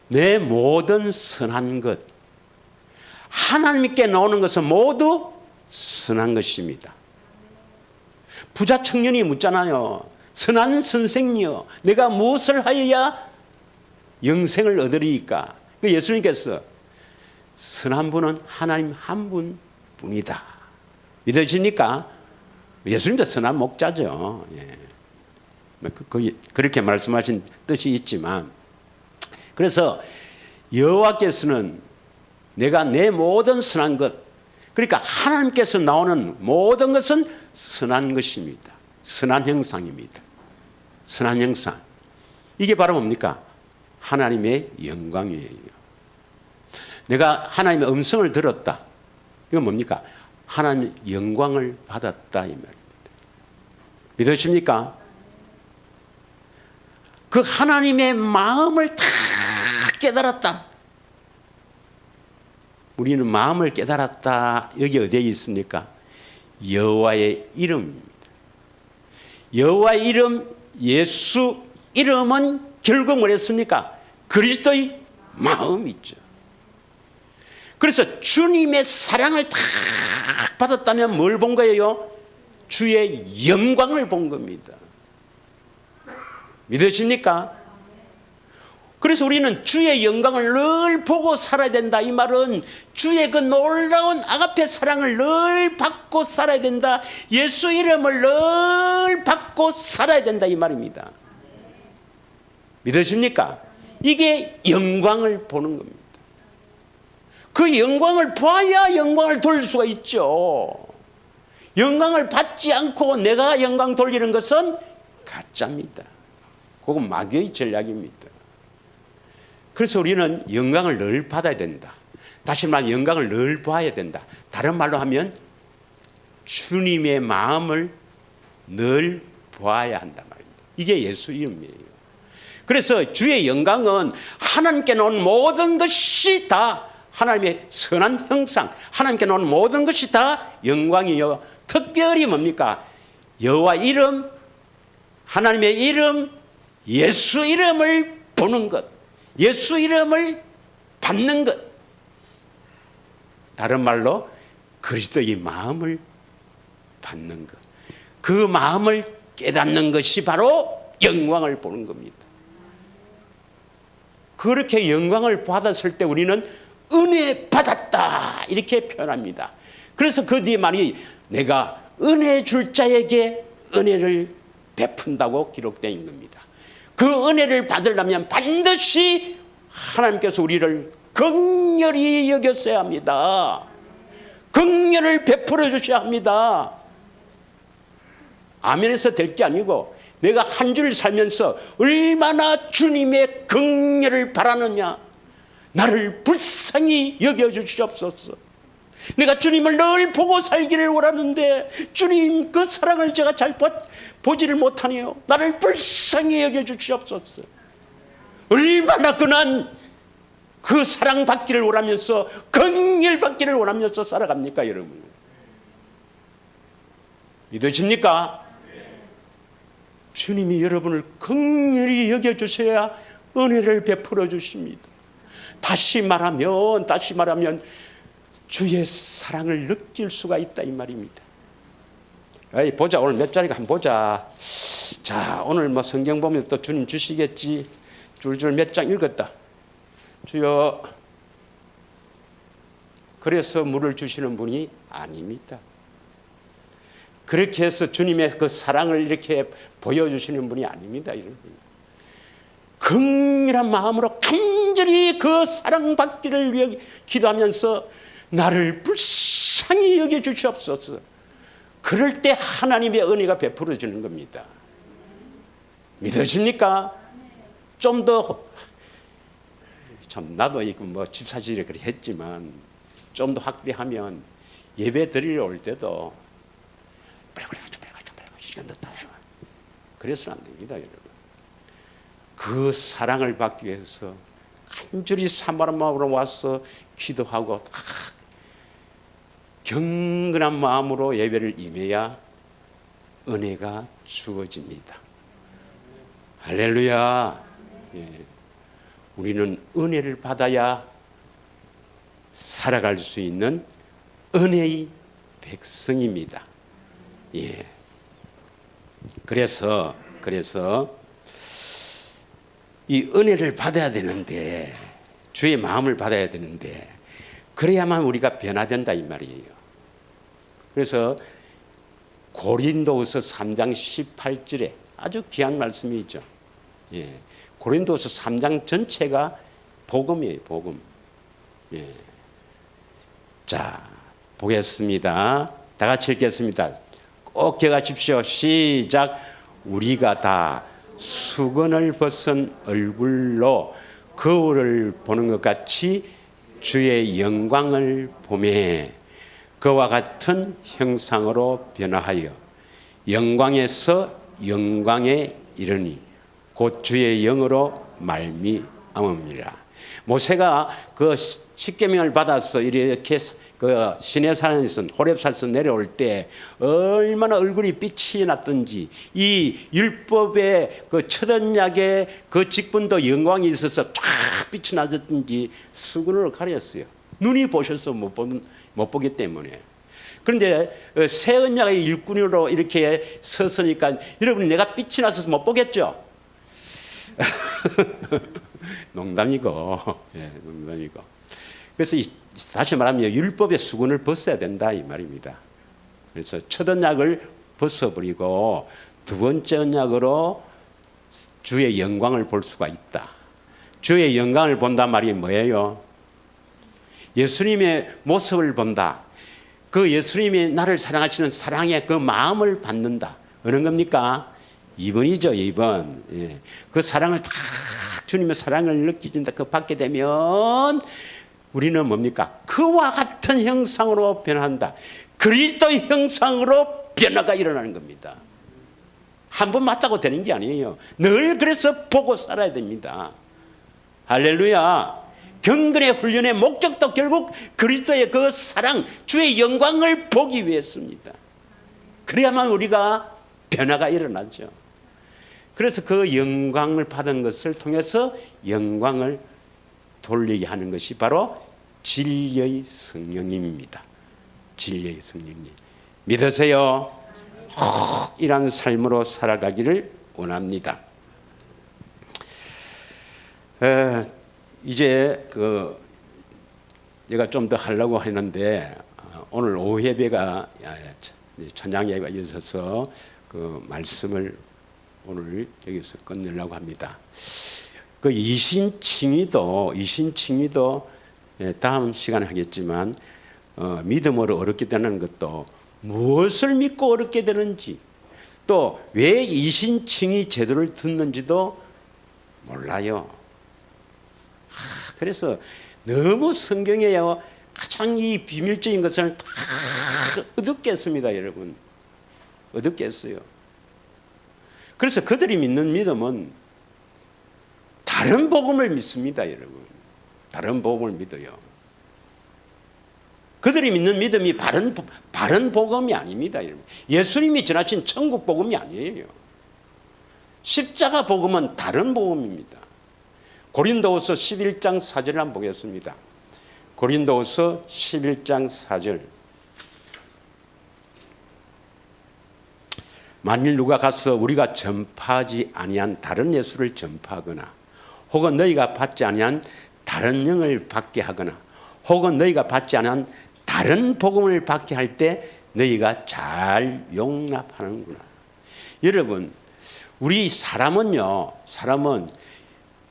내 모든 선한 것, 하나님께 나오는 것은 모두 선한 것입니다. 부자 청년이 묻잖아요. 선한 선생이여 내가 무엇을 하여야 영생을 얻으리이까? 그 예수님께서 선한 분은 하나님 한 분뿐이다. 믿으십니까? 예수님도 선한 목자죠. 그렇게 말씀하신 뜻이 있지만 그래서 여호와께서는 내가 내 모든 선한 것, 그러니까 하나님께서 나오는 모든 것은 선한 것입니다. 선한 형상입니다. 선한 형상. 이게 바로 뭡니까? 하나님의 영광이에요. 내가 하나님의 음성을 들었다. 이건 뭡니까? 하나님의 영광을 받았다 이 말입니다. 믿으십니까? 그 하나님의 마음을 다 깨달았다. 우리는 마음을 깨달았다. 여기 어디에 있습니까? 여호와의 이름입니다. 여호와의 이름, 예수 이름은 결국 뭐랬습니까? 그리스도의 마음이죠. 그래서 주님의 사랑을 다 받았다면 뭘 본 거예요? 주의 영광을 본 겁니다. 믿으십니까? 그래서 우리는 주의 영광을 늘 보고 살아야 된다. 이 말은 주의 그 놀라운 아가페 사랑을 늘 받고 살아야 된다. 예수 이름을 늘 받고 살아야 된다. 이 말입니다. 믿으십니까? 이게 영광을 보는 겁니다. 그 영광을 봐야 영광을 돌릴 수가 있죠. 영광을 받지 않고 내가 영광 돌리는 것은 가짜입니다. 그건 마귀의 전략입니다. 그래서 우리는 영광을 늘 받아야 된다. 다시 말하면 영광을 늘 봐야 된다. 다른 말로 하면 주님의 마음을 늘 보아야 한단 말입니다. 이게 예수 이름이에요. 그래서 주의 영광은 하나님께 나온 모든 것이 다 하나님의 선한 형상, 하나님께 나온 모든 것이 다 영광이요. 특별히 뭡니까? 여호와 이름, 하나님의 이름, 예수 이름을 보는 것, 예수 이름을 받는 것. 다른 말로 그리스도의 마음을 받는 것. 그 마음을 깨닫는 것이 바로 영광을 보는 겁니다. 그렇게 영광을 받았을 때 우리는 은혜 받았다 이렇게 표현합니다. 그래서 그 뒤에 말이 내가 은혜 줄 자에게 은혜를 베푼다고 기록되어 있는 겁니다. 그 은혜를 받으려면 반드시 하나님께서 우리를 긍휼히 여겼어야 합니다. 긍휼을 베풀어 주셔야 합니다. 아멘에서 될 게 아니고 내가 한 줄 살면서 얼마나 주님의 긍휼을 바라느냐. 나를 불쌍히 여겨주시옵소서. 내가 주님을 늘 보고 살기를 원하는데 주님 그 사랑을 제가 잘 보지를 못하네요. 나를 불쌍히 여겨주시옵소서. 얼마나 그난 그 사랑받기를 원하면서 긍휼받기를 원하면서 살아갑니까 여러분? 믿으십니까? 주님이 여러분을 긍휼히 여겨주셔야 은혜를 베풀어 주십니다. 다시 말하면 주의 사랑을 느낄 수가 있다 이 말입니다. 에이, 보자, 오늘 몇 자리가 한번 보자. 자, 오늘 뭐 성경 보면 또 주님 주시겠지. 줄줄 몇 장 읽었다. 주여, 그래서 물을 주시는 분이 아닙니다. 그렇게 해서 주님의 그 사랑을 이렇게 보여주시는 분이 아닙니다. 이런 분. 긍휼한 마음으로 간절히 그 사랑받기를 위해 기도하면서 나를 불쌍히 여겨주시옵소서. 그럴 때 하나님의 은혜가 베풀어지는 겁니다. 믿으십니까? 좀 더, 참 나도 이거 뭐 집사실에 그렇게 했지만 좀 더 확대하면 예배 드리러 올 때도 빨리 시간 더 타요. 그래서는 안 됩니다, 여러분. 그 사랑을 받기 위해서 간절히 사모하는 마음으로 와서 기도하고 경건한 마음으로 예배를 임해야 은혜가 주어집니다. 할렐루야. 예. 우리는 은혜를 받아야 살아갈 수 있는 은혜의 백성입니다. 예. 그래서 이 은혜를 받아야 되는데, 주의 마음을 받아야 되는데, 그래야만 우리가 변화된다 이 말이에요. 그래서 고린도후서 3장 18절에 아주 귀한 말씀이죠. 예. 고린도후서 3장 전체가 복음이에요, 복음. 예. 자, 보겠습니다. 다 같이 읽겠습니다. 꼭 기억하십시오. 시작. 우리가 다 수건을 벗은 얼굴로 거울을 보는 것 같이 주의 영광을 보매 그와 같은 형상으로 변화하여 영광에서 영광에 이르니 곧 주의 영으로 말미암음이라. 모세가 그 십계명을 받아서 이렇게 그 시내산에서 호렙산에서 내려올 때 얼마나 얼굴이 빛이 났던지, 이 율법의 그 첫 언약의 그 직분도 영광이 있어서 쫙 빛이 나졌던지 수건으로 가렸어요. 눈이 보셔서 못 보기 때문에. 그런데 새 언약의 일꾼으로 이렇게 섰으니까 여러분, 내가 빛이 나서 못 보겠죠? 농담이고, 예, 농담이고. 그래서 다시 말하면 율법의 수건을 벗어야 된다 이 말입니다. 그래서 첫 언약을 벗어버리고 두 번째 언약으로 주의 영광을 볼 수가 있다. 주의 영광을 본단 말이 뭐예요? 예수님의 모습을 본다. 그 예수님이 나를 사랑하시는 사랑의 그 마음을 받는다. 어느 겁니까? 2번이죠, 2번. 예. 그 사랑을 다 주님의 사랑을 느끼진다. 그 받게 되면 우리는 뭡니까? 그와 같은 형상으로 변한다. 그리스도의 형상으로 변화가 일어나는 겁니다. 한 번 맞다고 되는 게 아니에요. 늘 그래서 보고 살아야 됩니다. 할렐루야. 경건의 훈련의 목적도 결국 그리스도의 그 사랑, 주의 영광을 보기 위해서입니다. 그래야만 우리가 변화가 일어나죠. 그래서 그 영광을 받은 것을 통해서 영광을 돌리게 하는 것이 바로 진리의 성령님입니다. 진리의 성령님. 믿으세요? 이런 삶으로 살아가기를 원합니다. 이제 내가 좀 더 하려고 했는데 오늘 오후 예배가 찬양 예배가 있어서 그 말씀을 오늘 여기서 끝내려고 합니다. 그 이신칭의도 다음 시간에 하겠지만 믿음으로 어렵게 되는 것도 무엇을 믿고 어렵게 되는지, 또 왜 이신칭의 제도를 듣는지도 몰라요. 그래서 너무 성경에요 가장 이 비밀적인 것을 다 어둡겠습니다, 여러분. 어둡겠어요. 그래서 그들이 믿는 믿음은 다른 복음을 믿습니다, 여러분. 다른 복음을 믿어요. 그들이 믿는 믿음이 바른 복음이 아닙니다, 여러분. 예수님이 전하신 천국 복음이 아니에요. 십자가 복음은 다른 복음입니다. 고린도후서 11장 4절을 한번 보겠습니다. 고린도후서 11장 4절. 만일 누가 가서 우리가 전파하지 아니한 다른 예수를 전파하거나 혹은 너희가 받지 아니한 다른 영을 받게 하거나 혹은 너희가 받지 아니한 다른 복음을 받게 할 때 너희가 잘 용납하는구나. 여러분, 우리 사람은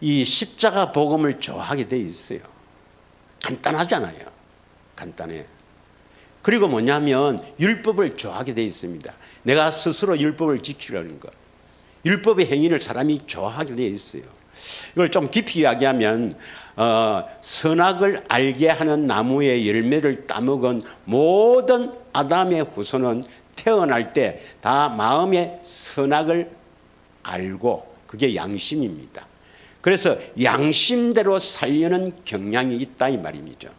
이 십자가 복음을 좋아하게 돼 있어요. 간단하잖아요. 간단해. 그리고 뭐냐면 율법을 좋아하게 돼 있습니다. 내가 스스로 율법을 지키려는 것. 율법의 행위를 사람이 좋아하게 돼 있어요. 이걸 좀 깊이 이야기하면 선악을 알게 하는 나무의 열매를 따먹은 모든 아담의 후손은 태어날 때 다 마음의 선악을 알고 그게 양심입니다. 그래서 양심대로 살려는 경향이 있다 이 말입니다.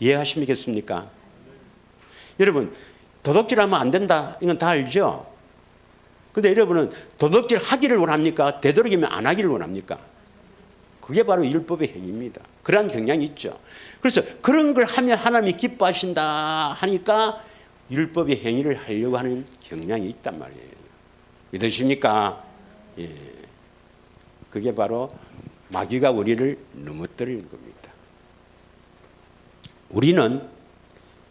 이해하시겠습니까? 여러분, 도둑질하면 안 된다 이건 다 알죠? 근데 여러분은 도둑질 하기를 원합니까? 되도록이면 안 하기를 원합니까? 그게 바로 율법의 행위입니다. 그러한 경향이 있죠. 그래서 그런 걸 하면 하나님이 기뻐하신다 하니까 율법의 행위를 하려고 하는 경향이 있단 말이에요. 믿으십니까? 예. 그게 바로 마귀가 우리를 넘어뜨리는 겁니다. 우리는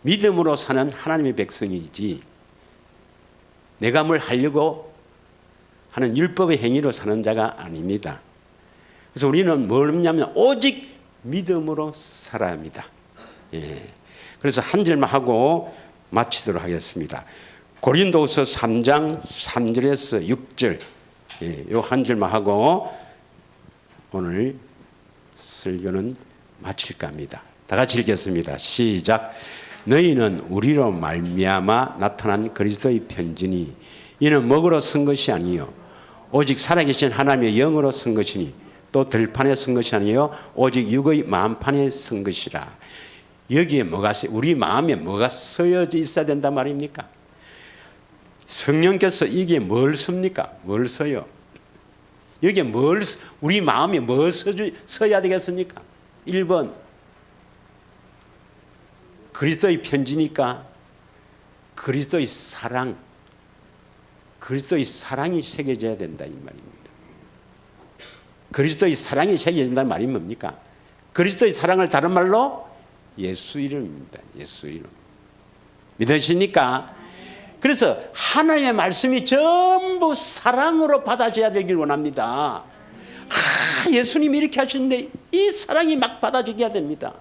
믿음으로 사는 하나님의 백성이지 내가 뭘 하려고 하는 율법의 행위로 사는 자가 아닙니다. 그래서 우리는 뭘 믿냐면 오직 믿음으로 살아야 합니다. 예. 그래서 한 절만 하고 마치도록 하겠습니다. 고린도후서 3장 3절에서 6절 이 한 절만 하고 오늘 설교는 마칠까 합니다. 다 같이 읽겠습니다. 시작. 너희는 우리로 말미암아 나타난 그리스도의 편지니 이는 먹으로 쓴 것이 아니요 오직 살아계신 하나님의 영으로 쓴 것이니 또 들판에 쓴 것이 아니요 오직 육의 마음판에 쓴 것이라. 여기에 뭐가 우리 마음에 뭐가 쓰여져 있어야 된단 말입니까? 성령께서 이게 뭘 씁니까? 뭘 써요? 여기에 우리 마음에 뭘 써야 되겠습니까? 1번 그리스도의 편지니까 그리스도의 사랑, 그리스도의 사랑이 새겨져야 된다 이 말입니다. 그리스도의 사랑이 새겨진다는 말이 뭡니까? 그리스도의 사랑을 다른 말로 예수 이름입니다. 예수 이름. 믿으십니까? 그래서 하나님의 말씀이 전부 사랑으로 받아져야 되길 원합니다. 예수님이 이렇게 하시는데 이 사랑이 막 받아지게 됩니다.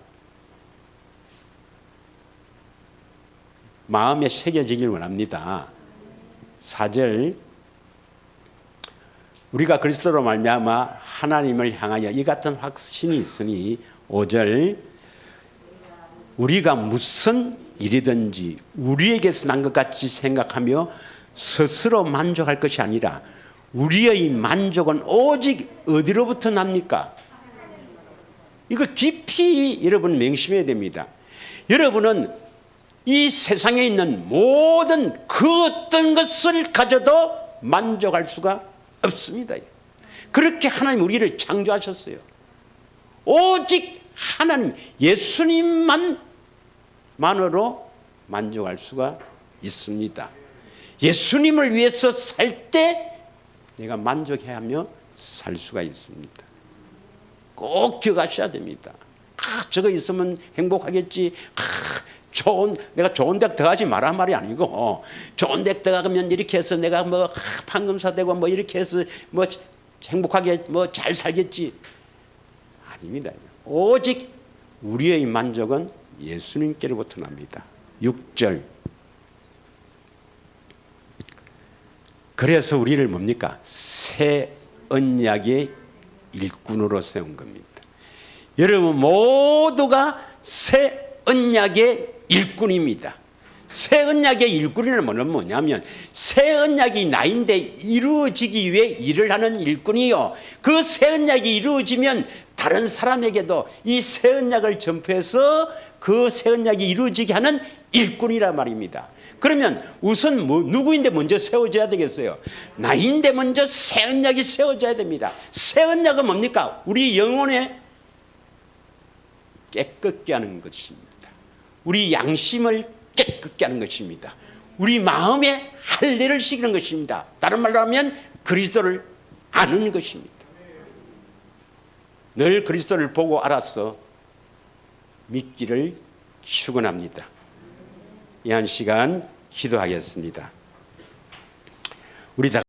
마음에 새겨지길 원합니다. 4절 우리가 그리스도로 말미암아 하나님을 향하여 이 같은 확신이 있으니 5절 우리가 무슨 일이든지 우리에게서 난 것 같이 생각하며 스스로 만족할 것이 아니라 우리의 만족은 오직 어디로부터 납니까? 이걸 깊이 여러분 명심해야 됩니다. 여러분은 이 세상에 있는 모든 그 어떤 것을 가져도 만족할 수가 없습니다. 그렇게 하나님 우리를 창조하셨어요. 오직 하나님 예수님만으로 만족할 수가 있습니다. 예수님을 위해서 살 때 내가 만족해야 하며 살 수가 있습니다. 꼭 기억하셔야 됩니다. 저거 있으면 행복하겠지. 내가 좋은 데 들어가지 마라 말이 아니고 좋은 데 들어가면 이렇게 해서 내가 뭐 판검사 되고 뭐 이렇게 해서 뭐 행복하게 뭐 잘 살겠지. 아닙니다. 오직 우리의 만족은 예수님께로부터 납니다. 6절 그래서 우리를 뭡니까? 새 언약의 일꾼으로 세운 겁니다. 여러분 모두가 새 언약의 일꾼입니다. 새 언약의 일꾼이란 뭐냐면 새 언약이 나인데 이루어지기 위해 일을 하는 일꾼이요. 그 새 언약이 이루어지면 다른 사람에게도 이 새 언약을 전파해서 그 새 언약이 이루어지게 하는 일꾼이란 말입니다. 그러면 우선 누구인데 먼저 세워져야 되겠어요? 나인데 먼저 새 언약이 세워져야 됩니다. 새 언약은 뭡니까? 우리 영혼에 깨끗게 하는 것입니다. 우리 양심을 깨끗게 하는 것입니다. 우리 마음에 할례를 시키는 것입니다. 다른 말로 하면 그리스도를 아는 것입니다. 늘 그리스도를 보고 알아서 믿기를 축원합니다. 이 한 시간 기도하겠습니다. 우리 다